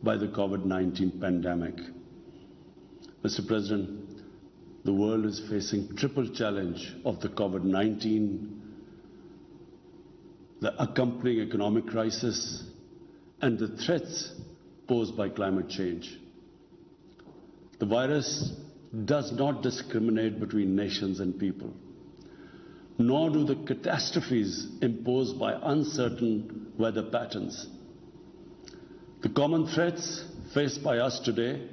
by the COVID-19 pandemic. Mr. President, the world is facing triple challenge of the COVID-19, the accompanying economic crisis, and the threats posed by climate change. The virus does not discriminate between nations and people, nor do the catastrophes imposed by uncertain weather patterns. The common threats faced by us today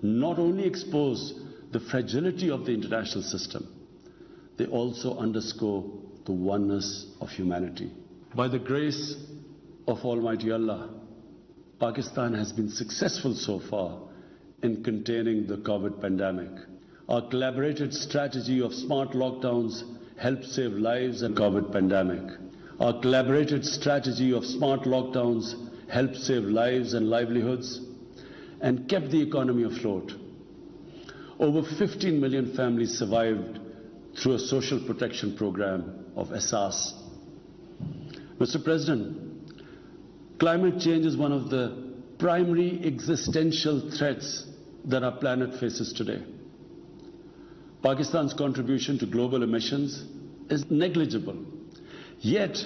not only expose the fragility of the international system, they also underscore the oneness of humanity. By the grace of Almighty Allah, Pakistan has been successful so far in containing the COVID pandemic. Our collaborated strategy of smart lockdowns helped save lives in the COVID pandemic. Our collaborated strategy of smart lockdowns helped save lives and livelihoods and kept the economy afloat. Over 15 million families survived through a social protection program of Asas. Mr. President, climate change is one of the primary existential threats that our planet faces today. Pakistan's contribution to global emissions is negligible, yet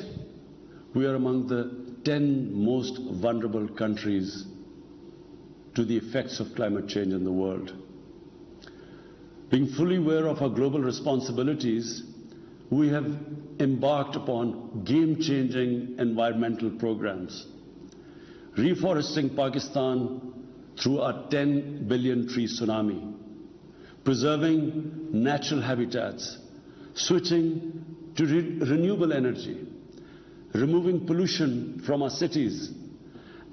we are among the 10 most vulnerable countries to the effects of climate change in the world. Being fully aware of our global responsibilities, we have embarked upon game-changing environmental programs, reforesting Pakistan through our 10 billion tree tsunami, preserving natural habitats, switching to renewable energy, removing pollution from our cities,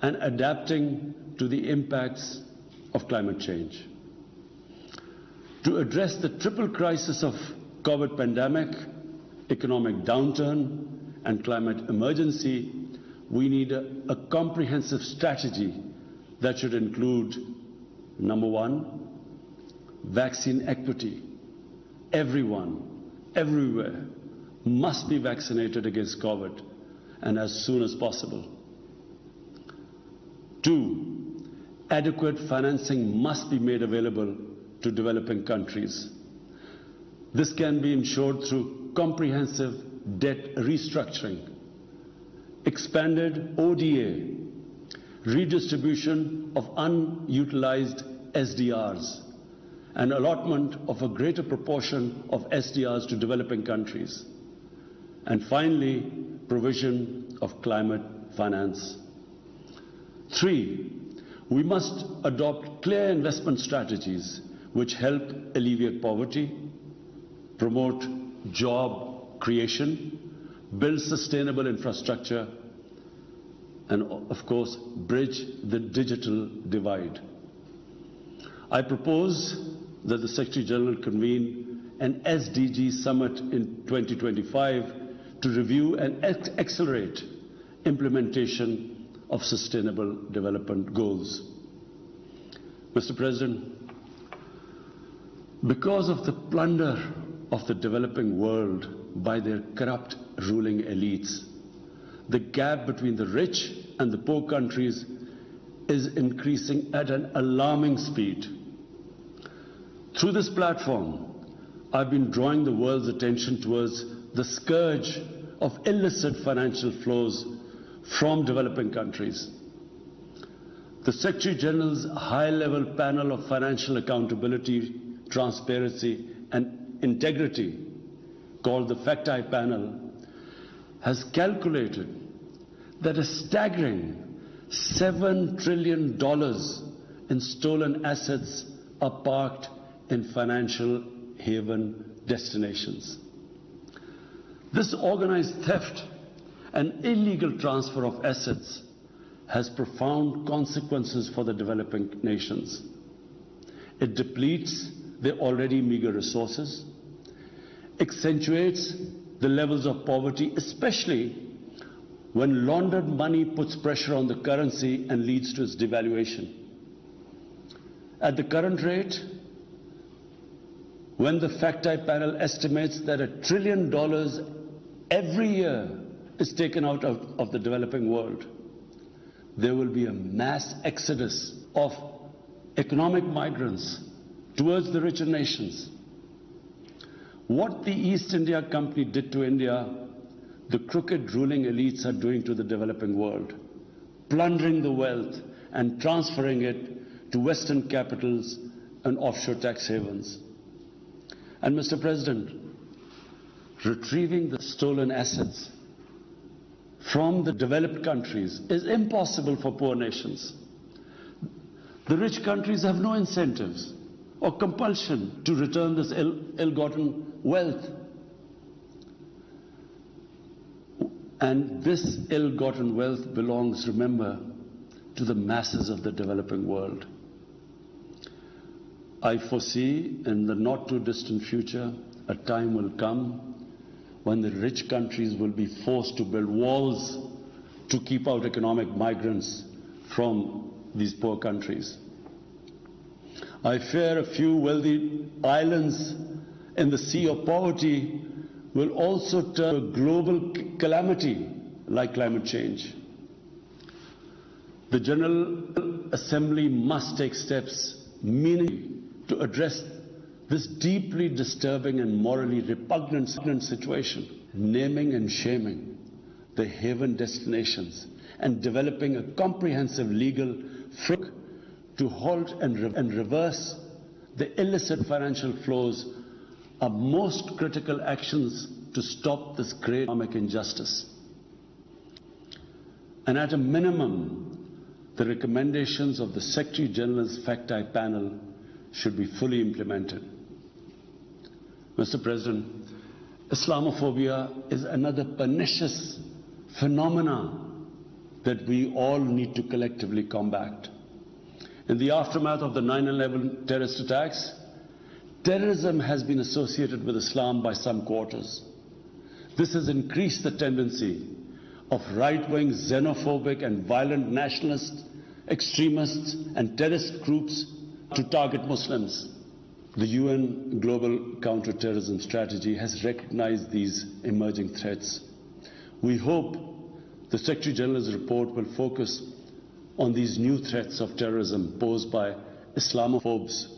and adapting to the impacts of climate change. To address the triple crisis of COVID pandemic, economic downturn, and climate emergency, we need a comprehensive strategy that should include, number one, vaccine equity. Everyone, everywhere, must be vaccinated against COVID, and as soon as possible. Two, adequate financing must be made available to developing countries. This can be ensured through comprehensive debt restructuring, expanded ODA, redistribution of unutilized SDRs, and allotment of a greater proportion of SDRs to developing countries. And finally, provision of climate finance. Three, we must adopt clear investment strategies which help alleviate poverty, promote job creation, build sustainable infrastructure, and of course, bridge the digital divide. I propose that the Secretary General convene an SDG summit in 2025 to review and accelerate implementation of sustainable development goals. Mr. President, because of the plunder of the developing world by their corrupt ruling elites, the gap between the rich and the poor countries is increasing at an alarming speed. Through this platform, I've been drawing the world's attention towards the scourge of illicit financial flows from developing countries. The Secretary General's high-level panel of financial accountability, transparency and integrity, called the Fact-Eye Panel, has calculated that a staggering $7 trillion in stolen assets are parked in financial haven destinations. This organized theft and illegal transfer of assets has profound consequences for the developing nations. It depletes their already meager resources, accentuates the levels of poverty, especially when laundered money puts pressure on the currency and leads to its devaluation. At the current rate, when the Fact-Eye panel estimates that $1 trillion every year is taken out of the developing world, there will be a mass exodus of economic migrants towards the richer nations. What the East India Company did to India, the crooked ruling elites are doing to the developing world, plundering the wealth and transferring it to Western capitals and offshore tax havens. And Mr. President, retrieving the stolen assets from the developed countries is impossible for poor nations. The rich countries have no incentives or compulsion to return this ill-gotten wealth. And this ill-gotten wealth belongs, remember, to the masses of the developing world. I foresee in the not-too-distant future a time will come when the rich countries will be forced to build walls to keep out economic migrants from these poor countries. I fear a few wealthy islands in the sea of poverty will also turn a global calamity like climate change. The General Assembly must take steps meaningfully to address this deeply disturbing and morally repugnant situation, naming and shaming the haven destinations and developing a comprehensive legal framework to halt and reverse the illicit financial flows are most critical actions to stop this great economic injustice. And at a minimum, the recommendations of the Secretary General's Fact-I panel should be fully implemented. Mr. President, Islamophobia is another pernicious phenomenon that we all need to collectively combat. In the aftermath of the 9/11 terrorist attacks, terrorism has been associated with Islam by some quarters. This has increased the tendency of right-wing, xenophobic and violent nationalists, extremists and terrorist groups to target Muslims. The UN Global Counter-Terrorism Strategy has recognized these emerging threats. We hope the Secretary General's report will focus on these new threats of terrorism posed by Islamophobes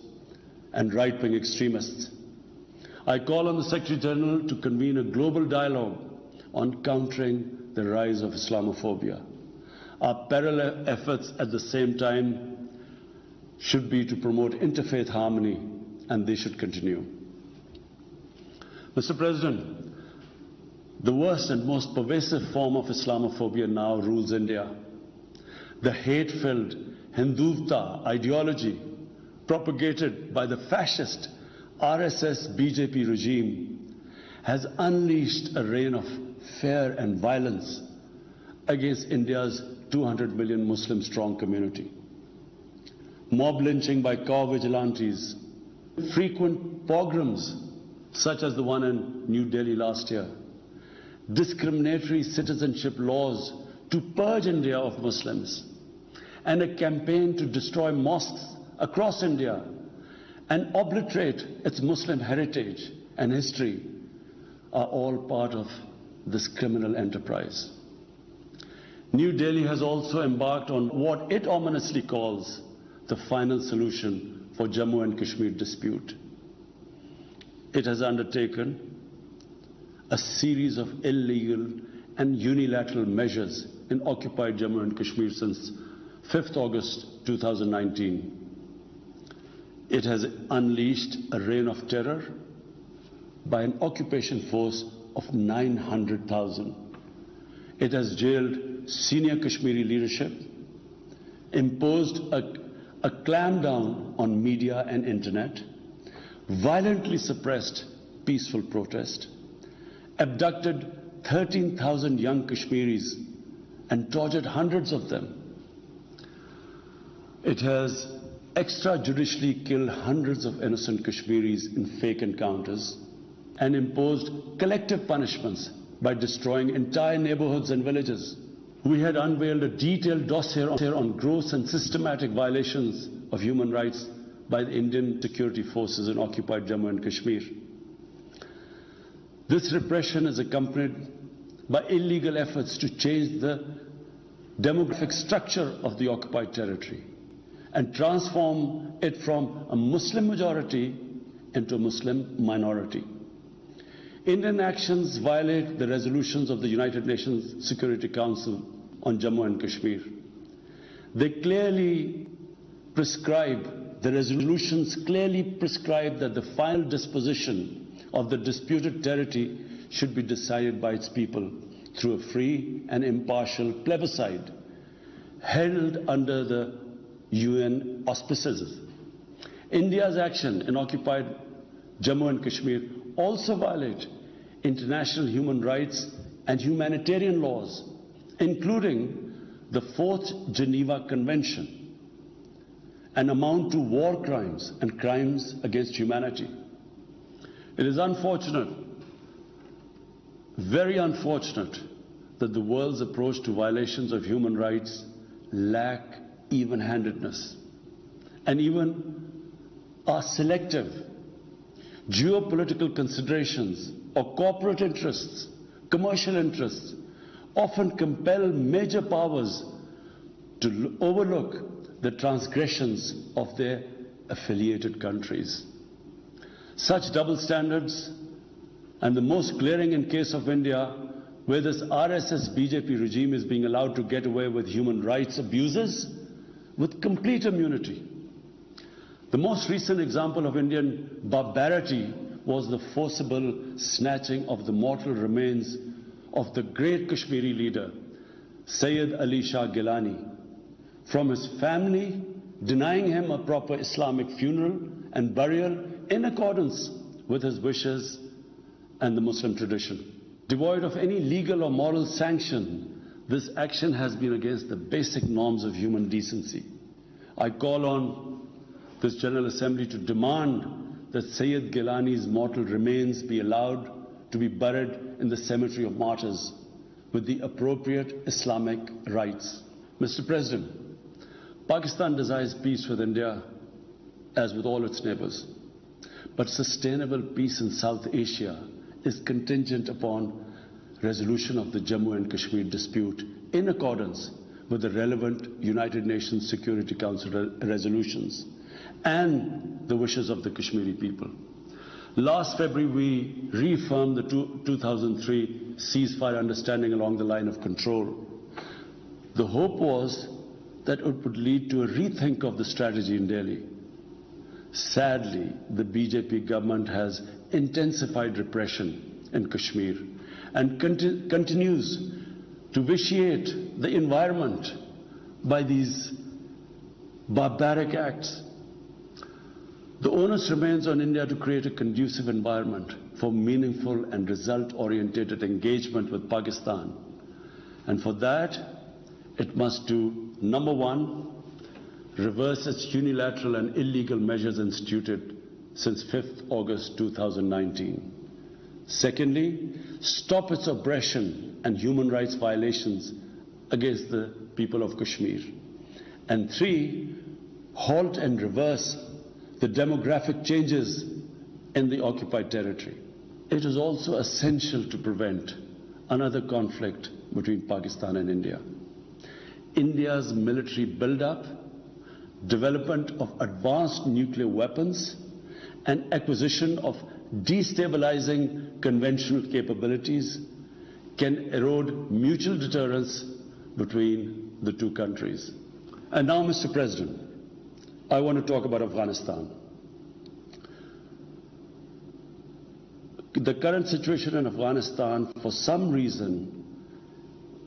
and right-wing extremists. I call on the Secretary General to convene a global dialogue on countering the rise of Islamophobia. Our parallel efforts at the same time should be to promote interfaith harmony, and they should continue. Mr. President, the worst and most pervasive form of Islamophobia now rules India. The hate-filled Hindutva ideology propagated by the fascist RSS-BJP regime has unleashed a reign of fear and violence against India's 200 million Muslim-strong community. Mob lynching by car vigilantes, frequent pogroms such as the one in New Delhi last year, discriminatory citizenship laws to purge India of Muslims, and a campaign to destroy mosques across India and obliterate its Muslim heritage and history are all part of this criminal enterprise. New Delhi has also embarked on what it ominously calls the final solution for Jammu and Kashmir dispute. It has undertaken a series of illegal and unilateral measures in occupied Jammu and Kashmir since 5th August 2019. It has unleashed a reign of terror by an occupation force of 900,000. It has jailed senior Kashmiri leadership, imposed a clampdown on media and internet, violently suppressed peaceful protest, abducted 13,000 young Kashmiris and tortured hundreds of them. It has extrajudicially killed hundreds of innocent Kashmiris in fake encounters and imposed collective punishments by destroying entire neighborhoods and villages. We had unveiled a detailed dossier on gross and systematic violations of human rights by the Indian security forces in occupied Jammu and Kashmir. This repression is accompanied by illegal efforts to change the demographic structure of the occupied territory and transform it from a Muslim majority into a Muslim minority. Indian actions violate the resolutions of the United Nations Security Council on Jammu and Kashmir. They clearly prescribe, the resolutions clearly prescribe that the final disposition of the disputed territory should be decided by its people through a free and impartial plebiscite held under the UN auspices. India's action in occupied Jammu and Kashmir also violate international human rights and humanitarian laws, including the 4th Geneva Convention, and amount to war crimes and crimes against humanity. It is unfortunate, very unfortunate, that the world's approach to violations of human rights lack even-handedness and even are selective. Geopolitical considerations or corporate interests, commercial interests, often compel major powers to overlook the transgressions of their affiliated countries. Such double standards, and the most glaring in case of India, where this RSS-BJP regime is being allowed to get away with human rights abuses with complete immunity. The most recent example of Indian barbarity was the forcible snatching of the mortal remains of the great Kashmiri leader, Sayyid Ali Shah Gilani, from his family, denying him a proper Islamic funeral and burial in accordance with his wishes and the Muslim tradition. Devoid of any legal or moral sanction, this action has been against the basic norms of human decency. I call on this General Assembly to demand that Sayyid Gilani's mortal remains be allowed to be buried in the cemetery of martyrs with the appropriate Islamic rites. Mr. President, Pakistan desires peace with India as with all its neighbors. But sustainable peace in South Asia is contingent upon resolution of the Jammu and Kashmir dispute in accordance with the relevant United Nations Security Council resolutions and the wishes of the Kashmiri people. Last February, we reaffirmed the 2003 ceasefire understanding along the line of control. The hope was that it would lead to a rethink of the strategy in Delhi. Sadly, the BJP government has intensified repression in Kashmir and continues to vitiate the environment by these barbaric acts. The onus remains on India to create a conducive environment for meaningful and result-oriented engagement with Pakistan. And for that, it must do, number one, reverse its unilateral and illegal measures instituted since 5th August 2019. Secondly, stop its oppression and human rights violations against the people of Kashmir. And three, halt and reverse the demographic changes in the occupied territory. It is also essential to prevent another conflict between Pakistan and India. India's military build-up, development of advanced nuclear weapons, and acquisition of destabilizing conventional capabilities can erode mutual deterrence between the two countries. And now, Mr. President, I want to talk about Afghanistan. The current situation in Afghanistan, for some reason,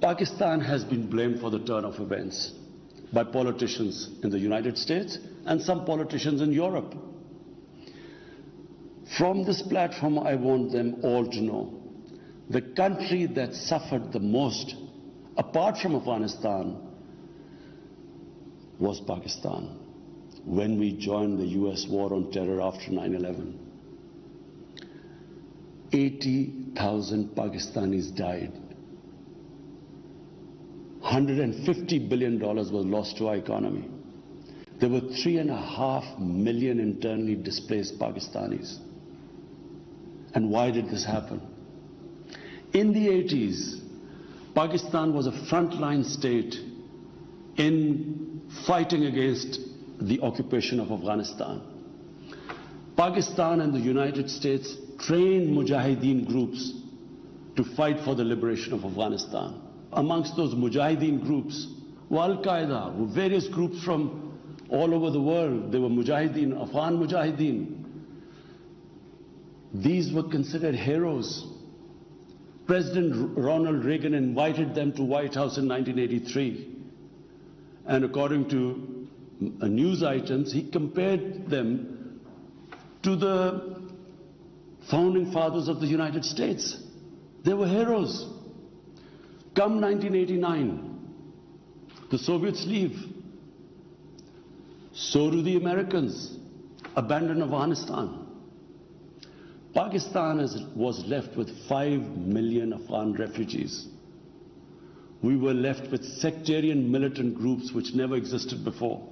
Pakistan has been blamed for the turn of events by politicians in the United States and some politicians in Europe. From this platform, I want them all to know the country that suffered the most, apart from Afghanistan, was Pakistan when we joined the US war on terror after 9/11. 80,000 Pakistanis died. $150 billion was lost to our economy. There were 3.5 million internally displaced Pakistanis. And why did this happen? In the 80s, Pakistan was a frontline state in fighting against the occupation of Afghanistan. Pakistan and the United States trained mujahideen groups to fight for the liberation of Afghanistan. Amongst those mujahideen groups were Al-Qaeda, were various groups from all over the world. They were mujahideen, Afghan mujahideen. These were considered heroes. President Ronald Reagan invited them to White House in 1983. And according to news items, he compared them to the founding fathers of the United States. They were heroes. Come 1989, the Soviets leave. So do the Americans, abandon Afghanistan. Pakistan was left with 5 million Afghan refugees. We were left with sectarian militant groups which never existed before.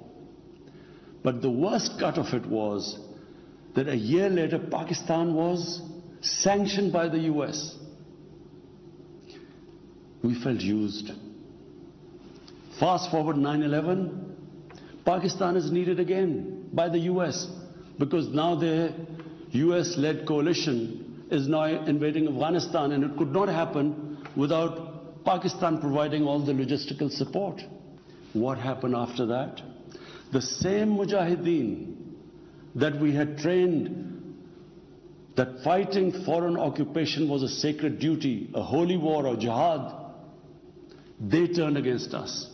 But the worst cut of it was that a year later, Pakistan was sanctioned by the US. We felt used. Fast forward 9/11, Pakistan is needed again by the US because now their US-led coalition is now invading Afghanistan, and it could not happen without Pakistan providing all the logistical support. What happened after that? The same mujahideen that we had trained that fighting foreign occupation was a sacred duty, a holy war or jihad, they turned against us.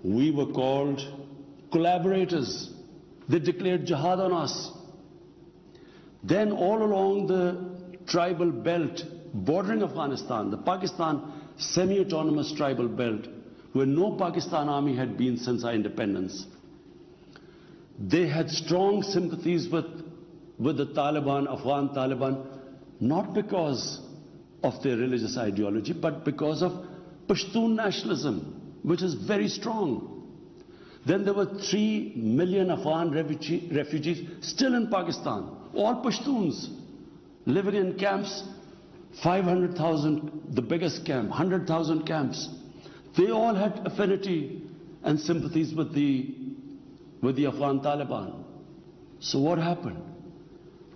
We were called collaborators. They declared jihad on us. Then all along the tribal belt bordering Afghanistan, the Pakistan semi-autonomous tribal belt, where no Pakistan army had been since our independence, they had strong sympathies with the Taliban, Afghan Taliban, not because of their religious ideology, but because of Pashtun nationalism, which is very strong. Then there were 3 million Afghan refugees still in Pakistan, all Pashtuns, living in camps, 500,000, the biggest camp, 100,000 camps. They all had affinity and sympathies with the Afghan Taliban. So what happened?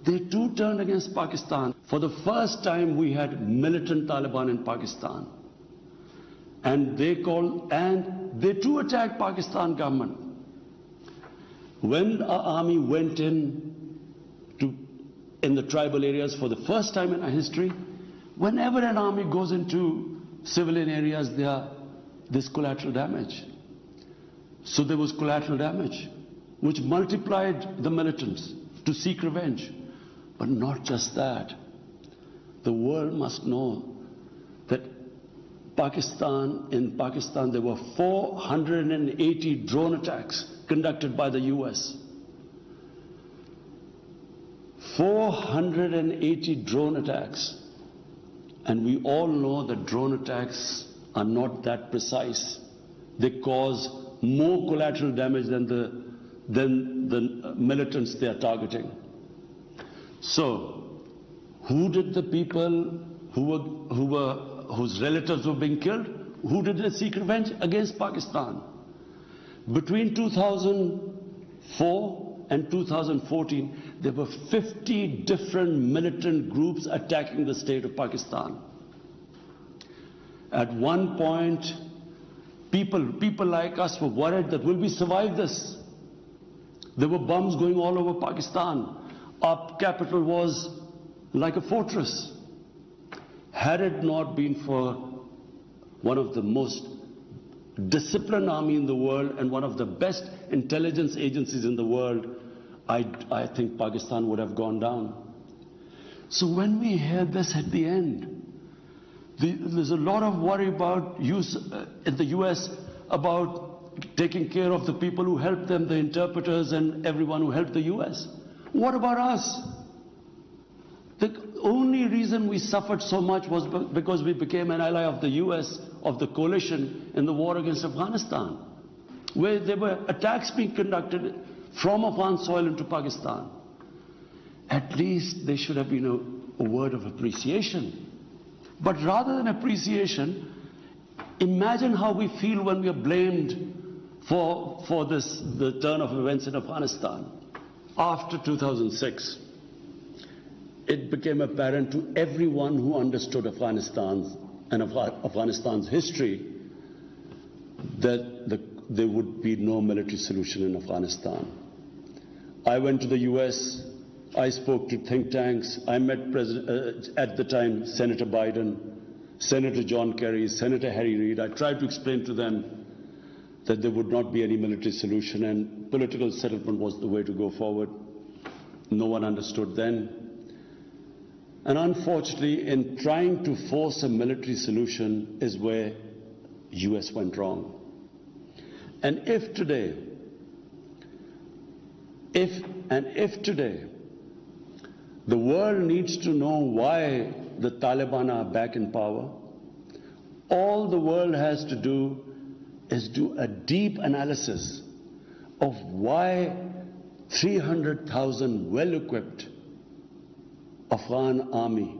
They too turned against Pakistan. For the first time, we had militant Taliban in Pakistan. And they too attacked Pakistan government. When our army went in the tribal areas for the first time in our history, whenever an army goes into civilian areas, there's collateral damage. So there was collateral damage, which multiplied the militants to seek revenge. But not just that. The world must know that in Pakistan there were 480 drone attacks conducted by the US. 480 drone attacks. And we all know that drone attacks are not that precise. They cause more collateral damage than the militants they are targeting. So, who did the people whose relatives were being killed? Who did they seek revenge? Against Pakistan. Between 2004 and 2014, there were 50 different militant groups attacking the state of Pakistan. At one point, people like us were worried that will we survive this? There were bombs going all over Pakistan. Our capital was like a fortress. Had it not been for one of the most disciplined army in the world and one of the best intelligence agencies in the world, I think Pakistan would have gone down. So when we hear this at the end, there's a lot of worry about in the US about taking care of the people who helped them, the interpreters and everyone who helped the US. What about us? The only reason we suffered so much was because we became an ally of the US, of the coalition in the war against Afghanistan, where there were attacks being conducted from Afghan soil into Pakistan. At least there should have been a word of appreciation. But rather than appreciation, Imagine how we feel when we are blamed for the turn of events in Afghanistan. After 2006, it became apparent to everyone who understood Afghanistan's history that there would be no military solution in Afghanistan. I went to the US, I spoke to think tanks, I met at the time Senator Biden, Senator John Kerry, Senator Harry Reid. I tried to explain to them that there would not be any military solution and political settlement was the way to go forward. No one understood then. And unfortunately, in trying to force a military solution is where US went wrong. And if today, the world needs to know why the Taliban are back in power, all the world has to do is do a deep analysis of why 300,000 well-equipped Afghan army,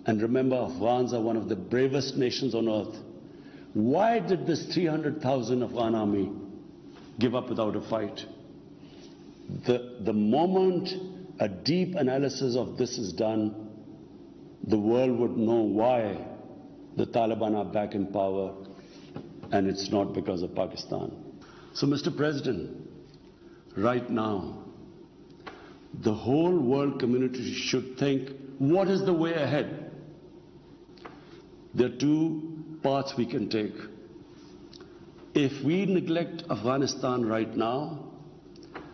and remember Afghans are one of the bravest nations on earth, why did this 300,000 Afghan army give up without a fight? The moment a deep analysis of this is done, the world would know why the Taliban are back in power, and it's not because of Pakistan. So, Mr. President, right now, the whole world community should think, what is the way ahead? There are two paths we can take. If we neglect Afghanistan right now,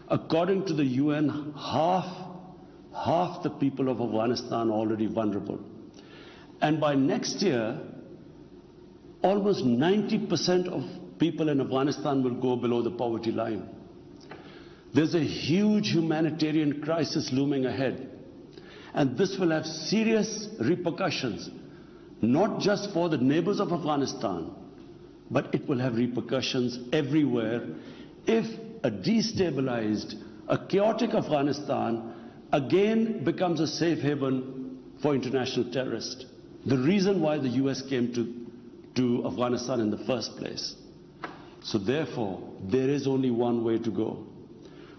according to the UN, half the people of Afghanistan are already vulnerable. And by next year, almost 90% of people in Afghanistan will go below the poverty line. There's a huge humanitarian crisis looming ahead. And this will have serious repercussions, not just for the neighbors of Afghanistan, but it will have repercussions everywhere if a destabilized, a chaotic Afghanistan again becomes a safe haven for international terrorists. The reason why the US came to Afghanistan in the first place. So therefore, there is only one way to go.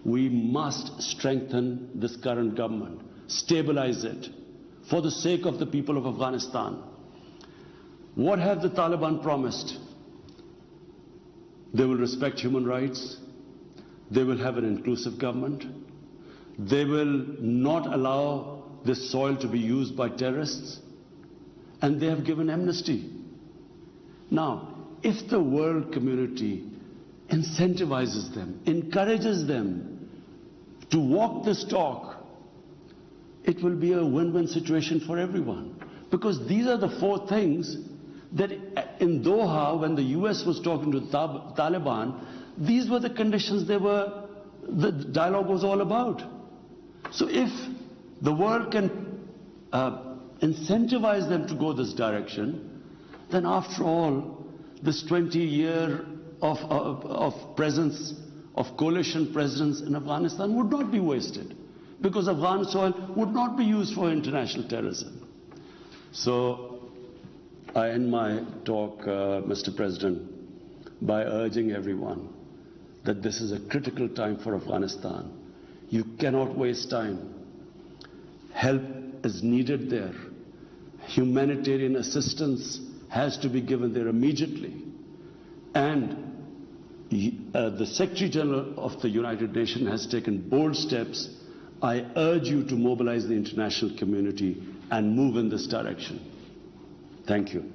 We must strengthen this current government, stabilize it, for the sake of the people of Afghanistan. What have the Taliban promised? They will respect human rights. They will have an inclusive government. They will not allow this soil to be used by terrorists. And they have given amnesty. Now, if the world community incentivizes them, encourages them to walk this talk, it will be a win-win situation for everyone. Because these are the four things that in Doha, when the US was talking to the Taliban, these were the conditions the dialogue was all about. So if the world can incentivize them to go this direction, then after all, this 20-year of presence, of coalition presence in Afghanistan would not be wasted, because Afghan soil would not be used for international terrorism. So I end my talk, Mr. President, by urging everyone that this is a critical time for Afghanistan. You cannot waste time. Help is needed there. Humanitarian assistance has to be given there immediately. And the Secretary General of the United Nations has taken bold steps. I urge you to mobilize the international community and move in this direction. Thank you.